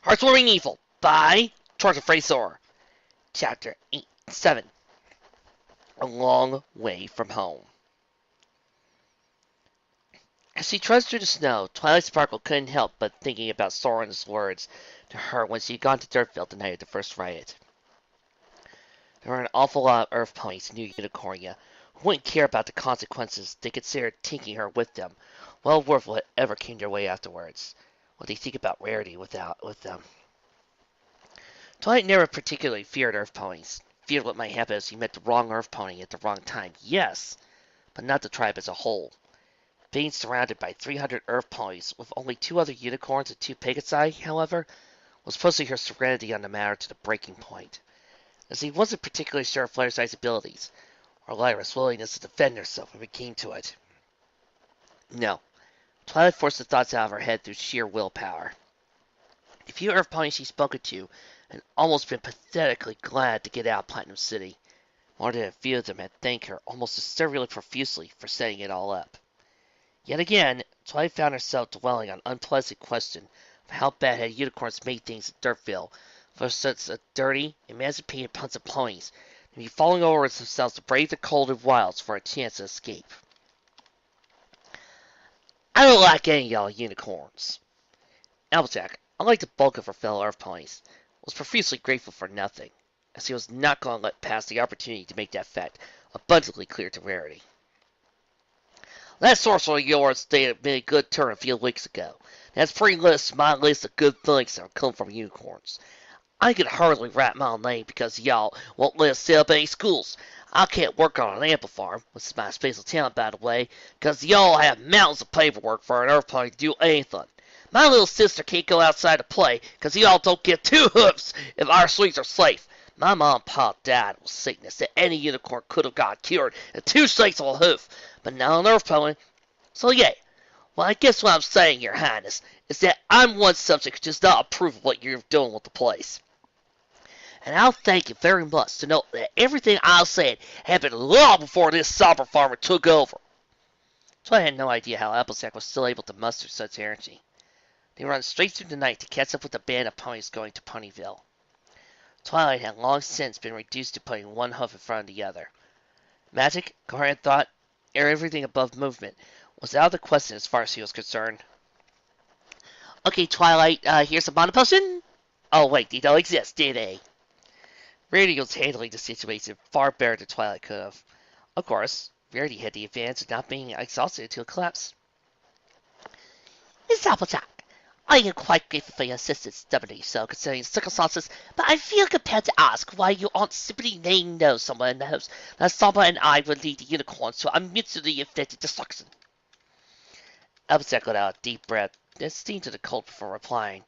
Hearthwarming Evil by tortfeasor. Chapter 7. A Long Way From Home. As she trudged through the snow, Twilight Sparkle couldn't help but thinking about Soren's words to her when she had gone to Dirtville the night of the first riot. There were an awful lot of Earth ponies in New Unicornia who wouldn't care about the consequences. They considered taking her with them, well worth whatever came their way afterwards. What they think about Rarity with them. Twilight never particularly feared Earth ponies. Feared what might happen if she met the wrong Earth pony at the wrong time, yes, but not the tribe as a whole. Being surrounded by 300 Earth ponies, with only 2 other unicorns and 2 Pegasi, however, was pushing her serenity on the matter to the breaking point, as he wasn't particularly sure of Fluttershy's abilities, or Lyra's willingness to defend herself if it came to it. No, Twilight forced the thoughts out of her head through sheer willpower. The few Earth ponies she'd spoken to had almost been pathetically glad to get out of Platinum City. More than a few of them had thanked her almost hysterically profusely for setting it all up. Yet again, Twilight found herself dwelling on unpleasant question of how bad had unicorns made things in Dirtville for such a dirty, emancipated bunch of ponies to be falling over themselves to brave the cold and wilds for a chance to escape. I don't like any of y'all unicorns. Applejack, unlike the bulk of her fellow Earth ponies, was profusely grateful for nothing, as he was not going to let pass the opportunity to make that fact abundantly clear to Rarity. That sorcerer of yours made a good turn a few weeks ago. That's pretty list my list of good things that have come from unicorns. I could hardly write my name because y'all won't let us set up any schools. I can't work on an apple farm, which is my special talent by the way, because y'all have mountains of paperwork for an Earth pony to do anything. My little sister can't go outside to play because y'all don't get 2 hoofs if our sweets are safe. My mom and pop died with sickness that any unicorn could have got cured in 2 shakes of a hoof, but not an Earth pony. So yeah, well I guess what I'm saying, Your Highness, is that I'm one subject who does not approve of what you're doing with the place. And I'll thank you very much to know that everything I said happened long before this somber farmer took over. So I had no idea how Applejack was still able to muster such energy. They run straight through the night to catch up with the band of ponies going to Ponyville. Twilight had long since been reduced to putting one hoof in front of the other. Magic, coherent thought, or everything above movement was out of the question as far as he was concerned. Okay, Twilight, here's a mana potion. Oh wait, they don't exist, did they? Rarity was handling the situation far better than Twilight could have. Of course, Rarity had the advantage of not being exhausted until a collapse. Miss Applejack, I am quite grateful for your assistance, doubly so considering the circumstances, but I feel compelled to ask why you aren't simply laying low somewhere in the hopes that Samba and I will lead the unicorns to a mutually inflicted destruction. Applejack let out a deep breath, then steamed to the cold before replying.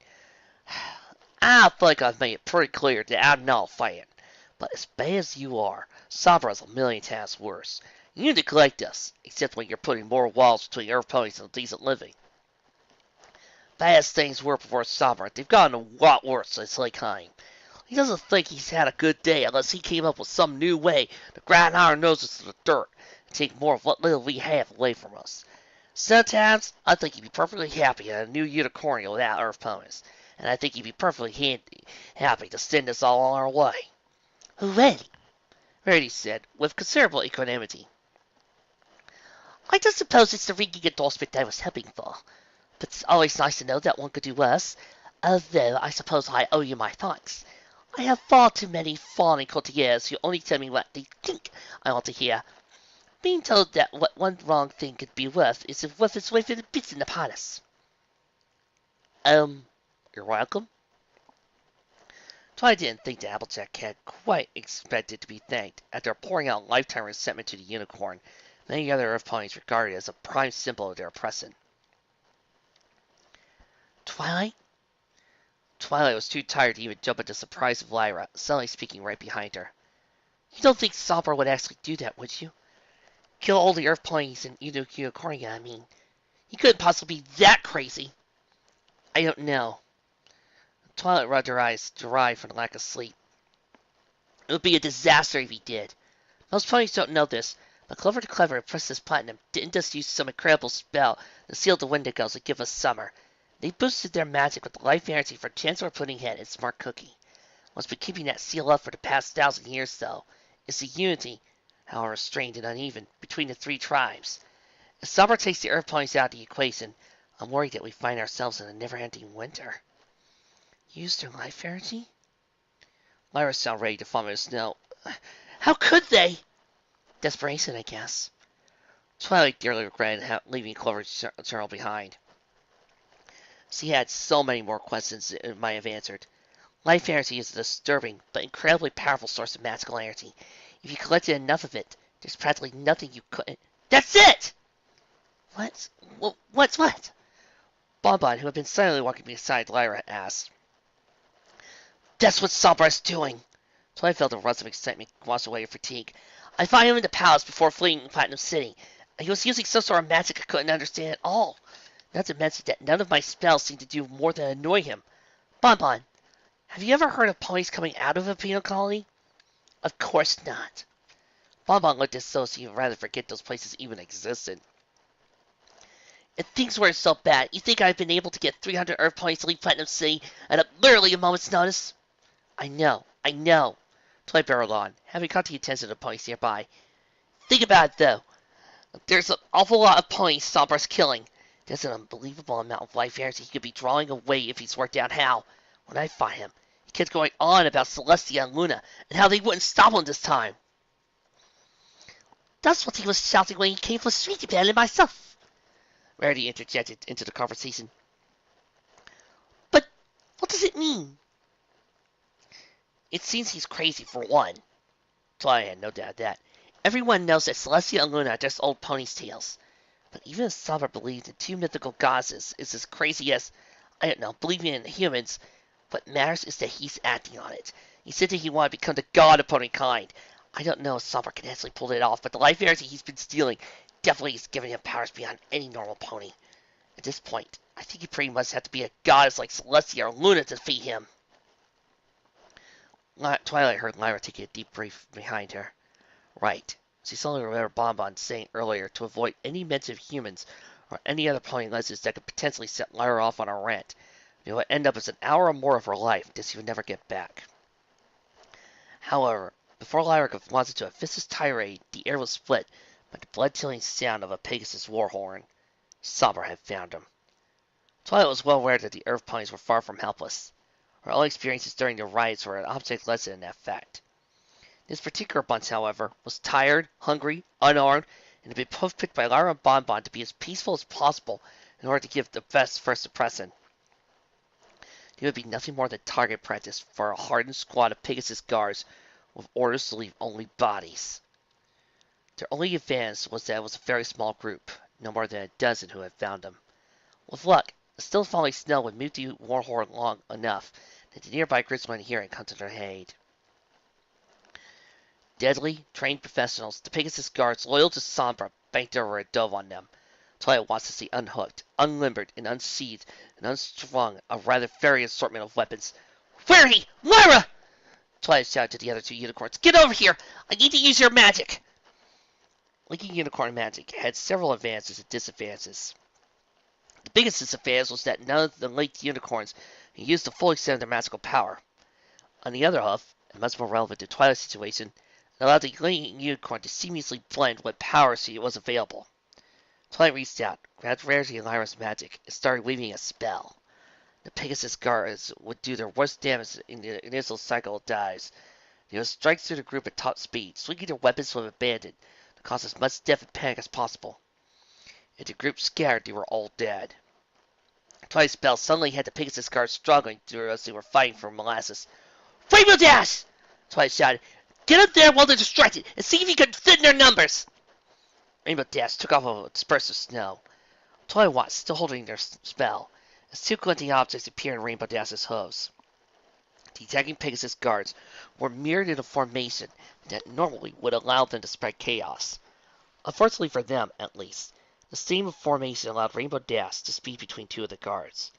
I think I've made it pretty clear that I'm not a fan. But as bad as you are, Sabra is a million times worse. You neglect us, except when you're putting more walls between Earth ponies and decent living. Bad as things were before Sabra, they've gotten a lot worse since Lake Heim. He doesn't think he's had a good day unless he came up with some new way to grind our noses to the dirt and take more of what little we have away from us. Sometimes, I think he'd be perfectly happy in a new unicorn without Earth ponies, and I think he'd be perfectly happy to send us all on our way. Really? Rarity said, with considerable equanimity. I don't suppose it's the ringing endorsement I was hoping for, but it's always nice to know that one could do worse, although I suppose I owe you my thanks. I have far too many fawning courtiers who only tell me what they think I want to hear. Being told that what one wrong thing could be worth is worth its weight in the bits in the palace. You're welcome. Twilight didn't think that Applejack had quite expected to be thanked after pouring out lifetime resentment to the unicorn. Many other Earth ponies regarded it as a prime symbol of their oppression. Twilight? Twilight was too tired to even jump at the surprise of Lyra, suddenly speaking right behind her. You don't think Sabra would actually do that, would you? Kill all the Earth ponies in Unicornia, I mean. He couldn't possibly be that crazy. I don't know. Twilight rubbed her eyes dry from the lack of sleep. It would be a disaster if he did. Most ponies don't know this, but Clover the Clever and Princess Platinum didn't just use some incredible spell to seal the Wendigos and give us summer. They boosted their magic with the life guarantee for Chancellor Puddinghead and Smart Cookie. What's been keeping that seal up for the past 1,000 years, though, is the unity, however strained and uneven, between the three tribes. If Sabra takes the Earth ponies out of the equation, I'm worried that we find ourselves in a never-ending winter. Use their life guarantee? Lyra sounded ready to vomit in snow. How could they? Desperation, I guess. Twilight dearly regretted leaving Clover's journal behind. She had so many more questions than it might have answered. Life energy is a disturbing but incredibly powerful source of magical energy. If you collected enough of it, there's practically nothing you couldn't. That's it! What's what? Bonbon, who had been silently walking beside Lyra, asked. That's what Sabra's doing. Twilight felt a rush of excitement wash away her fatigue. I found him in the palace before fleeing Platinum City. He was using some sort of magic I couldn't understand at all. Not to mention that none of my spells seemed to do more than annoy him. Bonbon, have you ever heard of ponies coming out of a penal colony? Of course not. Bonbon looked as though she would rather forget those places even existed. If things weren't so bad, you think I'd been able to get 300 Earth ponies to leave Platinum City at literally a moment's notice? I know. Twilight barreled on, having caught the attention of the ponies nearby. Think about it, though. There's an awful lot of ponies Sabra's killing. There's an unbelievable amount of life energy he could be drawing away if he's worked out how. When I fought him, he kept going on about Celestia and Luna and how they wouldn't stop him this time. That's what he was shouting when he came for Sweetie Belle and myself. Rarity interjected into the conversation. But what does it mean? It seems he's crazy, for one. Twilight had no doubt of that. Everyone knows that Celestia and Luna are just old ponies' tales. But even if Sabra believed in two mythical goddesses is as crazy as, I don't know, believing in humans, what matters is that he's acting on it. He said that he wanted to become the god of ponykind. I don't know if Sabra can actually pull it off, but the life energy he's been stealing definitely is giving him powers beyond any normal pony. At this point, I think he pretty much have to be a goddess like Celestia or Luna to defeat him. Twilight heard Lyra taking a deep breath behind her. Right. She suddenly remembered Bonbon saying earlier to avoid any mention of humans or any other pony legends that could potentially set Lyra off on a rant. It would end up as an hour or more of her life that she would never get back. However, before Lyra could launch into a vicious tirade, the air was split by the blood-chilling sound of a Pegasus war horn. Sabra had found him. Twilight was well aware that the Earth ponies were far from helpless. Her own experiences during the riots were an object lesson in that fact. This particular bunch, however, was tired, hungry, unarmed, and had been picked by Lyra and Bonbon to be as peaceful as possible in order to give the best first impression. They would be nothing more than target practice for a hardened squad of Pegasus guards with orders to leave only bodies. Their only advantage was that it was a very small group, no more than a dozen who had found them. With luck, the still falling snow would mute the warhorn long enough that the nearby groups might hear and come to their aid. Deadly, trained professionals, the Pegasus guards loyal to Sabra banked over a dove on them. Twilight wants to see unhooked, unlimbered, and unsheathed, and unstrung a rather varied assortment of weapons. Where are he? Lyra! Twilight shouted to the other two unicorns. Get over here! I need to use your magic! Linking unicorn magic had several advantages and disadvantages. The biggest disadvantage was that none of the linked unicorns could use the full extent of their magical power. On the other hand, and much more relevant to Twilight's situation, it allowed the linking unicorn to seamlessly blend what power was available. Twilight reached out, grabbed Rarity and Lyra's magic, and started weaving a spell. The Pegasus guards would do their worst damage in the initial cycle of dives. They would strike through the group at top speed, swinging their weapons with abandon to cause as much death and panic as possible. If the group scattered, they were all dead. Twilight's spell suddenly had the Pegasus guards struggling through as they were fighting for molasses. Rainbow Dash! Twilight shouted. Get up there while they're distracted, and see if you can fit in their numbers! Rainbow Dash took off a disperse of snow. Twilight watched, still holding their spell, as two glinting objects appeared in Rainbow Dash's hooves. The attacking Pegasus guards were mirrored in a formation that normally would allow them to spread chaos. Unfortunately for them, at least, the same formation allowed Rainbow Dash to speed between two of the guards.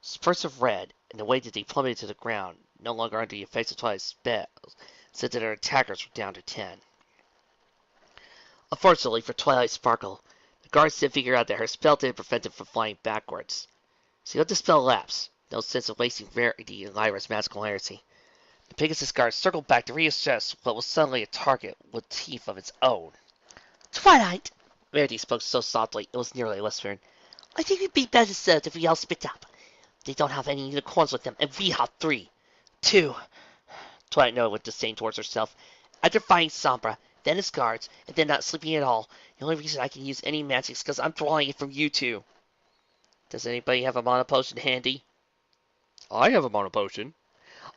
Spurts of red, and the way that they plummeted to the ground, no longer under the effects of Twilight's spells, said that their attackers were down to 10. Unfortunately for Twilight Sparkle, the guards did figure out that her spell didn't prevent them from flying backwards. So you let the spell lapse. No sense of wasting Verity in Lyra's magical heresy. The Pegasus guard circled back to reassess what was suddenly a target with teeth of its own. Twilight, Verity spoke so softly it was nearly whispering. I think we'd be better served if we all split up. They don't have any unicorns with them, and we have 3. 2. Twilight nodded with disdain towards herself. After fighting Sombra, then his guards, and then not sleeping at all, the only reason I can use any magic is because I'm drawing it from you two. Does anybody have a mana potion handy? I have a mana potion.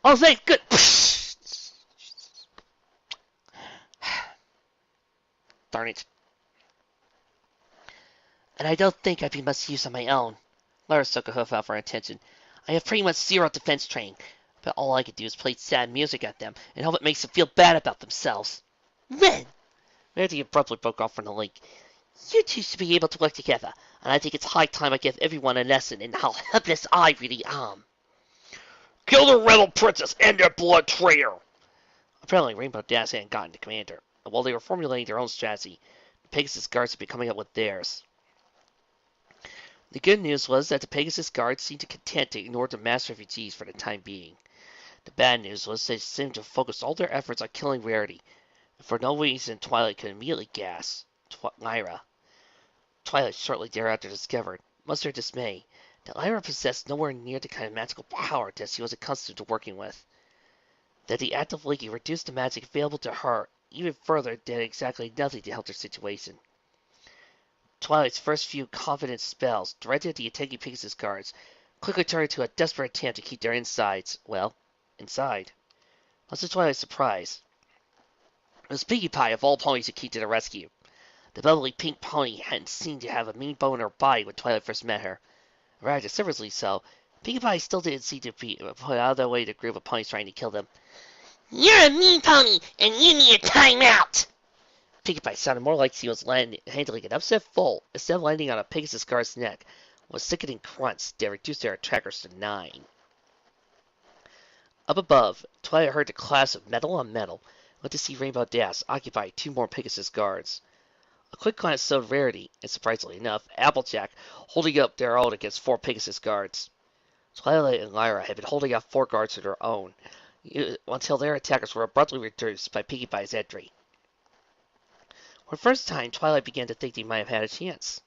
Oh, thank good. Darn it. And I don't think I'd be much use on my own. Lyra stuck a hoof out for attention. I have pretty much 0 defense training, but all I could do is play sad music at them and hope it makes them feel bad about themselves. Then, Verity abruptly broke off from the link. You two should be able to work together, and I think it's high time I give everyone a lesson in how helpless I really am. Kill the rebel princess and their blood traitor! Apparently, Rainbow Dash hadn't gotten to Commander, and while they were formulating their own strategy, the Pegasus guards had been coming up with theirs. The good news was that the Pegasus guards seemed content to ignore the mass refugees for the time being. The bad news was they seemed to focus all their efforts on killing Rarity, and for no reason Twilight could immediately gasp. Lyra. Twilight shortly thereafter discovered, much to her dismay, that Lyra possessed nowhere near the kind of magical power that she was accustomed to working with. That the act of linking reduced the magic available to her even further did exactly nothing to help their situation. Twilight's first few confident spells, directed at the attacking Pegasus guards, quickly turned into a desperate attempt to keep their inside. Much to Twilight's surprise, it was Pinkie Pie of all ponies who came to the rescue. The bubbly pink pony hadn't seemed to have a mean bone in her body when Twilight first met her. Rather deceptively so, Pinkie Pie still didn't seem to be put out of their way to a group of ponies trying to kill them. You're a mean pony, and you need a timeout! Pinkie Pie sounded more like she was handling an upset foal instead of landing on a Pegasus guard's neck, with sickening grunts that reduced their attackers to 9. Up above, Twilight heard the clash of metal on metal, went to see Rainbow Dash occupy 2 more Pegasus guards. A quick glance showed Rarity, and surprisingly enough, Applejack, holding up their own against 4 Pegasus guards. Twilight and Lyra had been holding off 4 guards of their own, until their attackers were abruptly reduced by Pinkie Pie's entry. For the first time, Twilight began to think they might have had a chance.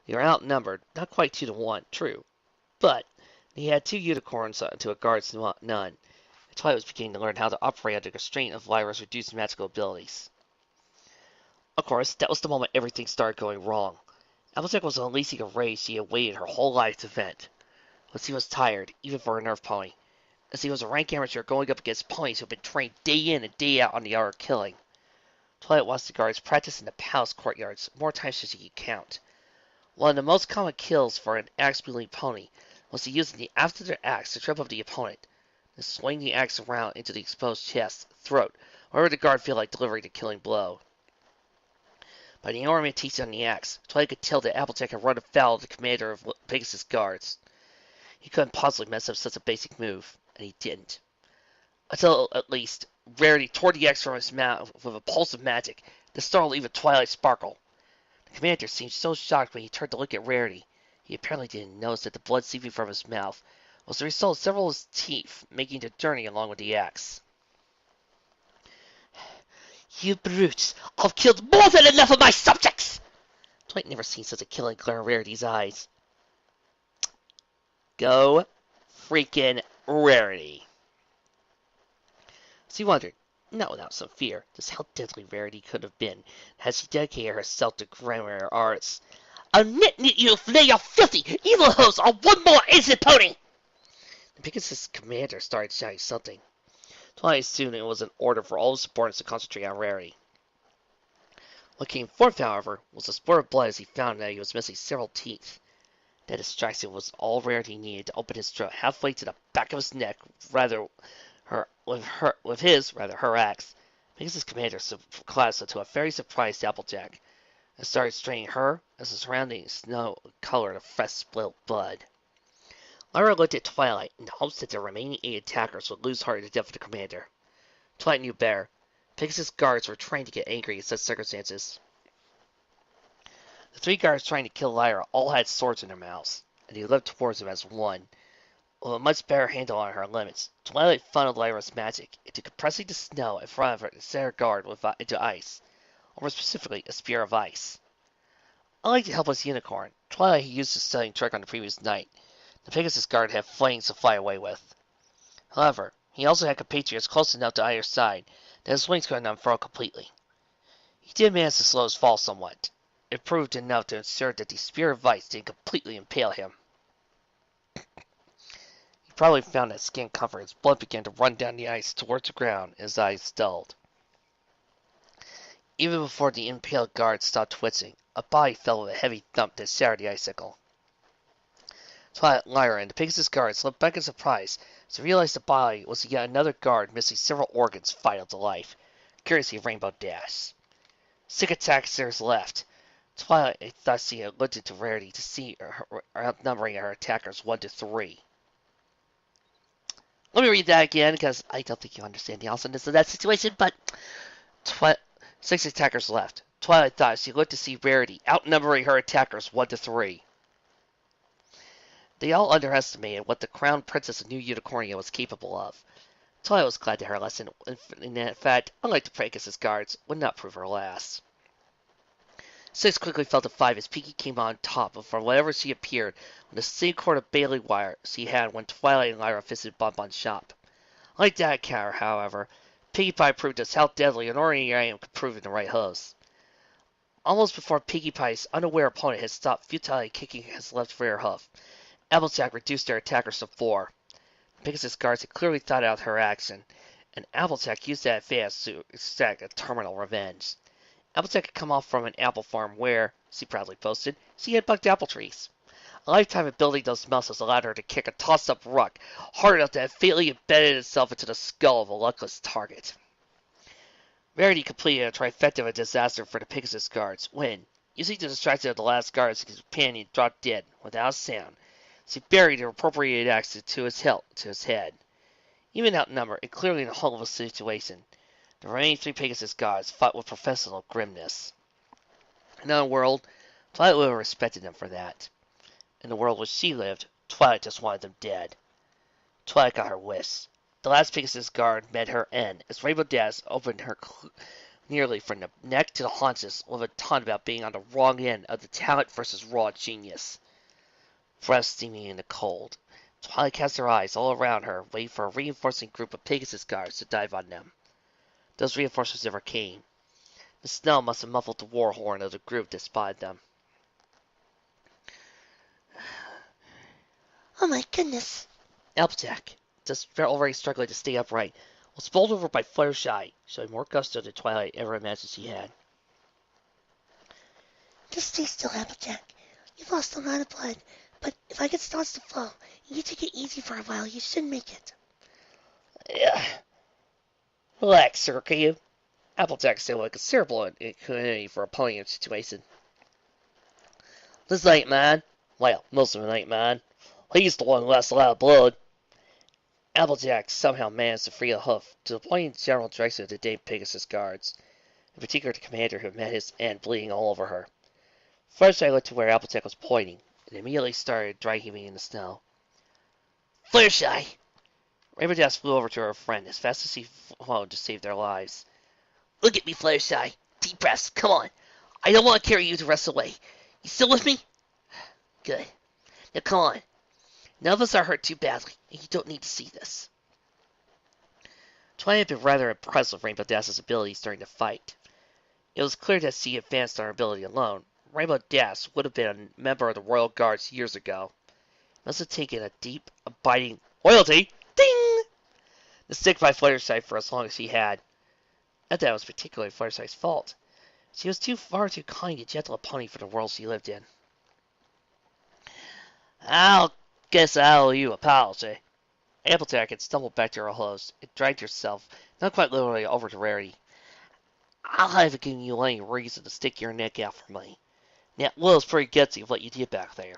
They were outnumbered, not quite 2 to 1, true, but they had 2 unicorns to a guard's none, and Twilight was beginning to learn how to operate under the constraint of Lyra's reduced magical abilities. Of course, that was the moment everything started going wrong. Applejack was unleashing a rage she had waited her whole life to vent. But she was tired, even for a nerf pony, as he was a rank amateur going up against ponies who had been trained day in and day out on the art of killing. Twilight watched the guards practice in the palace courtyards more times than she could count. One of the most common kills for an axe-wielding pony was to use the after their axe to trip up the opponent, then swing the axe around into the exposed chest, throat, wherever the guard felt like delivering the killing blow. By the ornamentation on the axe, Twilight could tell that Applejack had run afoul of the commander of Pegasus guards. He couldn't possibly mess up such a basic move, and he didn't. Until, at least, Rarity tore the axe from his mouth with a pulse of magic that startled even Twilight sparkle. The commander seemed so shocked when he turned to look at Rarity, he apparently didn't notice that the blood seeping from his mouth was the result of several of his teeth making the journey along with the axe. You brutes! I've killed more than enough of my subjects! Twilight never seen such a killing glare in Rarity's eyes. Go freaking Rarity. She wondered, not without some fear, just how deadly Rarity could have been had she dedicated herself to grammar arts. I'll knit you fillet of filthy, evil hoes on one more innocent pony! The Pegasus commander started shouting something. Twilight assumed it was an order for all his subordinates to concentrate on Rarity. What came forth, however, was a spurt of blood as he found that he was missing several teeth. That distraction was all Rarity needed to open his throat halfway to the back of his neck, with her axe. Pegasus commander collapsed into a very surprised Applejack, and started straining her as the surrounding snow colored a fresh spilled blood. Lyra looked at Twilight in the hopes that the remaining 8 attackers would lose heart at the death of the commander. Twilight knew better. Pegasus guards were trained to get angry in such circumstances. The 3 guards trying to kill Lyra all had swords in their mouths. and he leapt towards him as one. With a much better handle on her limits, Twilight funneled Lyra's magic into compressing the snow in front of her to set her guard into ice, or more specifically, a spear of ice. Unlike the helpless unicorn, Twilight had used his stunning trick on the previous night. The Pegasus guard had flames to fly away with. However, he also had compatriots close enough to either side that his wings couldn't unfurl completely. He did manage to slow his fall somewhat. It proved enough to ensure that the spear of ice didn't completely impale him. He probably found that scant comfort as blood began to run down the ice towards the ground and his eyes dulled. Even before the impaled guard stopped twitching, a body fell with a heavy thump that shattered the icicle. Twilight, Lyra, and the Pegasus guards looked back in surprise to realize the body was yet another guard missing several organs vital to life, courtesy of Rainbow Dash. 6 attackers left. Twilight thought she had looked into Rarity to see her outnumbering her attackers 1 to 3. Let me read that again, because I don't think you understand the awesomeness of that situation, but 6 attackers left. Twilight thought she looked to see Rarity outnumbering her attackers 1 to 3. They all underestimated what the crown princess of New Unicornia was capable of. Twilight was glad that her lesson, in fact, unlike the Pegasus guards, would not prove her last. 6 quickly fell to 5 as Piggy came on top of for whatever she appeared on the same cord of bailey wire she had when Twilight and Lyra visited Bonbon's shop. Like that encounter, however, Piggy Pie proved us how deadly an ordinary item could prove in the right hose. Almost before Piggy Pie's unaware opponent had stopped futilely kicking his left rear hoof, Applejack reduced their attackers to 4. The Pegasus guards had clearly thought out her action, and Applejack used that advantage to exact a terminal revenge. Applejack had come off from an apple farm where, she proudly boasted, she had bucked apple trees. A lifetime of building those muscles allowed her to kick a tossed-up rock hard enough to have fatally embedded itself into the skull of a luckless target. Rarity completed a trifecta of a disaster for the Pegasus guards when, using the distraction of the last guard's companion dropped dead without a sound, she buried her appropriated axe to his head. Even outnumbered and clearly in a hopeless situation, the remaining 3 Pegasus guards fought with professional grimness. In another world, Twilight would have respected them for that. In the world where she lived, Twilight just wanted them dead. Twilight got her wish. The last Pegasus guard met her end as Rainbow Dash opened her nearly from the neck to the haunches with a taunt about being on the wrong end of the talent versus raw genius. Breath steaming in the cold, Twilight cast her eyes all around her, waiting for a reinforcing group of Pegasus guards to dive on them. Those reinforcements never came. The snow must have muffled the war horn of the group that spotted them. Oh my goodness. Applejack, just already struggling to stay upright, was bowled over by Fluttershy, showing more gusto than Twilight ever imagined she had. Just stay still, Applejack. You've lost a lot of blood, but if I get starts to flow, and you take it easy for a while, you should make it. Yeah. Relax, sir, can you? Applejack seemed like a considerable community for a pony situation. This ain't mine. Well, most of it ain't mine. He's the one who lost a lot of blood. Applejack somehow managed to free a hoof to the point in general direction of the Dame Pegasus guards, in particular the commander who met his end bleeding all over her. First I looked to where Applejack was pointing, and immediately started dry heaving in the snow. Fluttershy! Rainbow Dash flew over to her friend as fast as she flowed to save their lives. Look at me, Fluttershy. Deep breaths, come on. I don't want to carry you the rest of the way. You still with me? Good. Now come on. None of us are hurt too badly, and you don't need to see this. Twilight had been rather impressed with Rainbow Dash's abilities during the fight. It was clear that she advanced on her ability alone. Rainbow Dash would have been a member of the Royal Guards years ago. It must have taken a deep, abiding loyalty, ding, to stick by Fluttershy for as long as she had. Not that it was particularly Fluttershy's fault. She was far too kind and gentle a pony for the world she lived in. I'll guess I owe you an apology. Applejack had stumbled back to her host and dragged herself, not quite literally, over to Rarity. I haven't given you any reason to stick your neck out for me. Now, Will's pretty gutsy of what you did back there.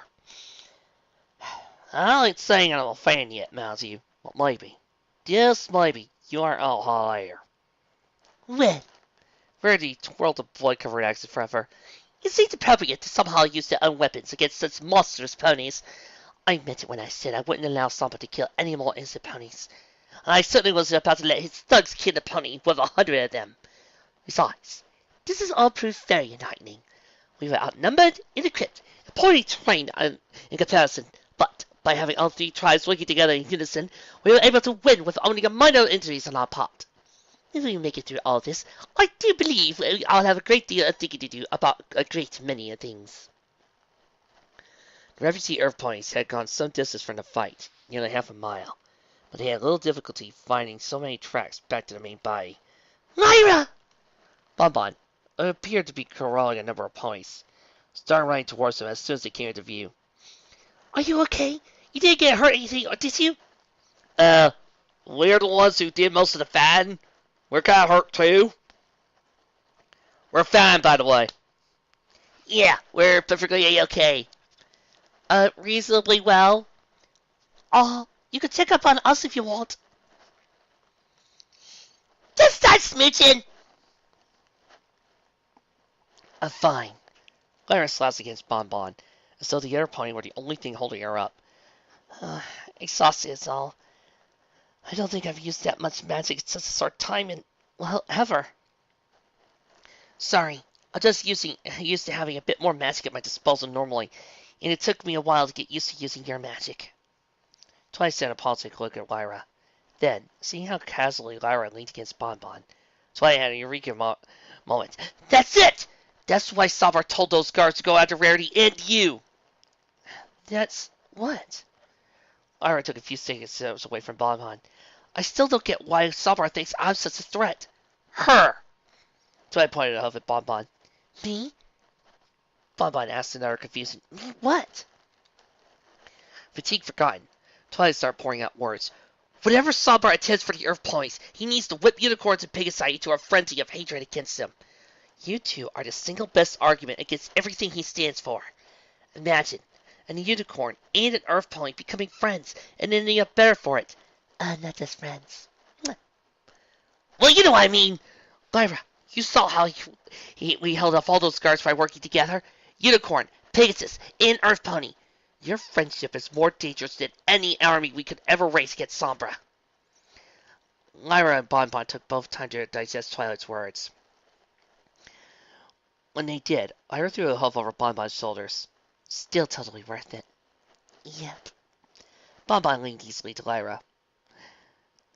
I ain't saying I'm a fan yet, mind you, but maybe, just maybe, you aren't all hot air. When? Rarity twirled the blood-covered axe in front of her. It seems appropriate to somehow use their own weapons against such monstrous ponies. I meant it when I said I wouldn't allow Samba to kill any more innocent ponies. And I certainly wasn't about to let his thugs kill a pony with 100 of them. Besides, this is all proved very enlightening. We were outnumbered and equipped, a poorly trained in comparison, but by having all three tribes working together in unison, we were able to win with only a minor injuries on our part. If we make it through all this, I do believe I'll have a great deal of thinking to do about a great many things. The refugee Earth ponies had gone some distance from the fight, nearly half a mile, but they had little difficulty finding so many tracks back to the main body. Lyra! Bonbon, who appeared to be corralling a number of ponies, started running towards them as soon as they came into view. Are you okay? You didn't get hurt anything, did you? We're the ones who did most of the fighting. We're kind of hurt too. We're fine, by the way. Yeah, we're perfectly okay. Reasonably well. You can check up on us if you want. Just start smooching! Fine. Lyra slaps against Bonbon, as though the other pony were the only thing holding her up. Exhausted is all. I don't think I've used that much magic in such a short time in, well, ever. Sorry, I'm just used to having a bit more magic at my disposal normally, and it took me a while to get used to using your magic. Twilight sent a apologetic look at Lyra. Then, seeing how casually Lyra leaned against Bonbon, Twilight had a eureka moment. That's it! That's why Savar told those guards to go after Rarity and you! That's what? Lyra took a few steps away from Bonbon. I still don't get why Savar thinks I'm such a threat. Her! Twilight pointed a hoof at Bonbon. Me? Bonbon asked in utter confusion. Me what? Fatigue forgotten, Twilight started pouring out words. Whatever Sabar intends for the Earth ponies, he needs to whip unicorns and Pegasi into a frenzy of hatred against them. You two are the single best argument against everything he stands for. Imagine, a unicorn and an Earth pony becoming friends and ending up better for it. Not just friends. Well, you know what I mean. Lyra, you saw how we held off all those guards by working together. Unicorn, Pegasus, and Earth pony. Your friendship is more dangerous than any army we could ever raise against Sombra. Lyra and Bonbon took both time to digest Twilight's words. When they did, Lyra threw a hoof over Bonbon's shoulders. Still totally worth it. Yep. Bonbon leaned easily to Lyra.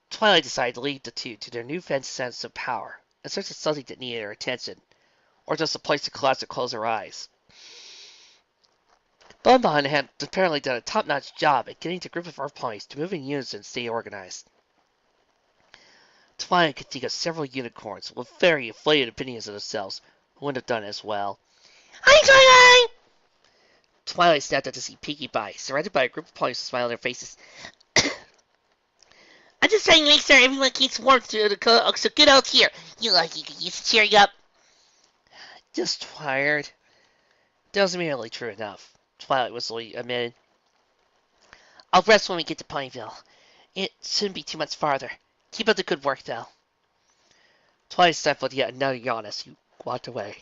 Twilight decided to leave the two to their newfound sense of power, in search of something that needed her attention, or just a place to collapse and close her eyes. Bonbon had apparently done a top-notch job at getting the group of Earth ponies to move in unison and stay organized. Twilight could think of several unicorns with very inflated opinions of themselves who would have done as well. Hi, Twilight! Twilight snapped out to see Pinkie Pie, surrounded by a group of ponies with smiles on their faces. I'm just trying to make sure everyone keeps warm through the cold, so get out here. You could use to cheering up. Just tired. That was merely true enough, Twilight whistling admitted. I'll rest when we get to Pineville. It shouldn't be too much farther. Keep up the good work, though. Twilight stifled yet another yawn as he walked away.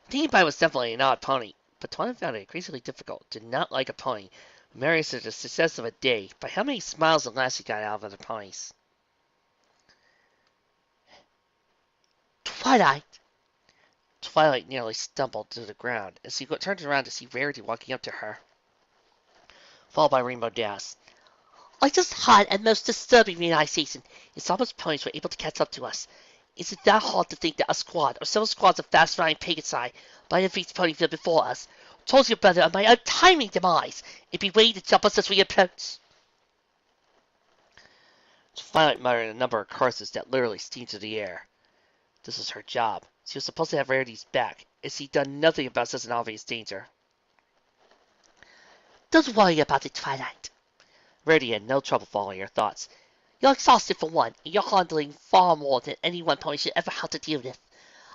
Pinkie Pie was definitely an odd pony, but Twilight found it increasingly difficult to not like a pony who measures the success of a day by how many smiles and laughs he got out of other ponies. Twilight! Twilight nearly stumbled to the ground as he turned around to see Rarity walking up to her, followed by Rainbow Dash. I just had a most disturbing realization. It's almost ponies were able to catch up to us. Is it that hard to think that a squad or several squads of fast-flying Pegasi might have reached Ponyville before us? Told your brother of my untimely demise, and be waiting to jump us as we approach. Twilight muttered a number of curses that literally steamed through the air. This was her job. She was supposed to have Rarity's back, and she'd done nothing about such an obvious danger. Don't worry about it, Twilight. Rarity had no trouble following her thoughts. You're exhausted for one, and you're handling far more than any one pony should ever have to deal with.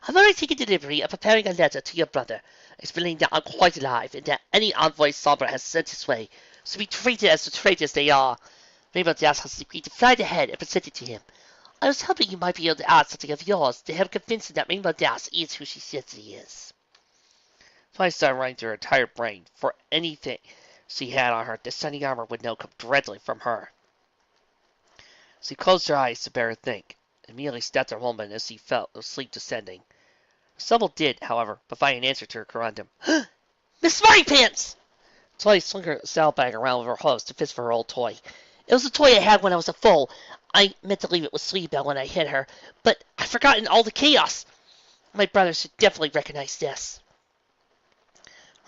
I've already taken delivery of preparing a letter to your brother, explaining that I'm quite alive, and that any envoys Sombra has sent his way should be treated as the traitors they are. Rainbow Dash has agreed to fly ahead and present it to him. I was hoping you might be able to add something of yours to help convince him that Rainbow Dash is who she says he is. Twilight started running through her entire brain for anything she had on her descending armor would now come directly from her. She closed her eyes to better think, and immediately stepped her woman as she felt the sleep descending. Stumble did, however, provide an answer to her corundum. Miss Smarty Pants! Tully swung her saddlebag around with her host to fist for her old toy. It was a toy I had when I was a foal. I meant to leave it with Sleepbell when I hit her, but I've forgotten all the chaos. My brother should definitely recognize this.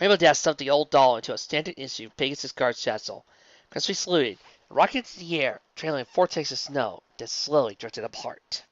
Rainbow Dash stuffed the old doll into a standard issue Pegasus Guard satchel. Crispy saluted, and rocketed into the air, trailing a vortex of snow that slowly drifted apart.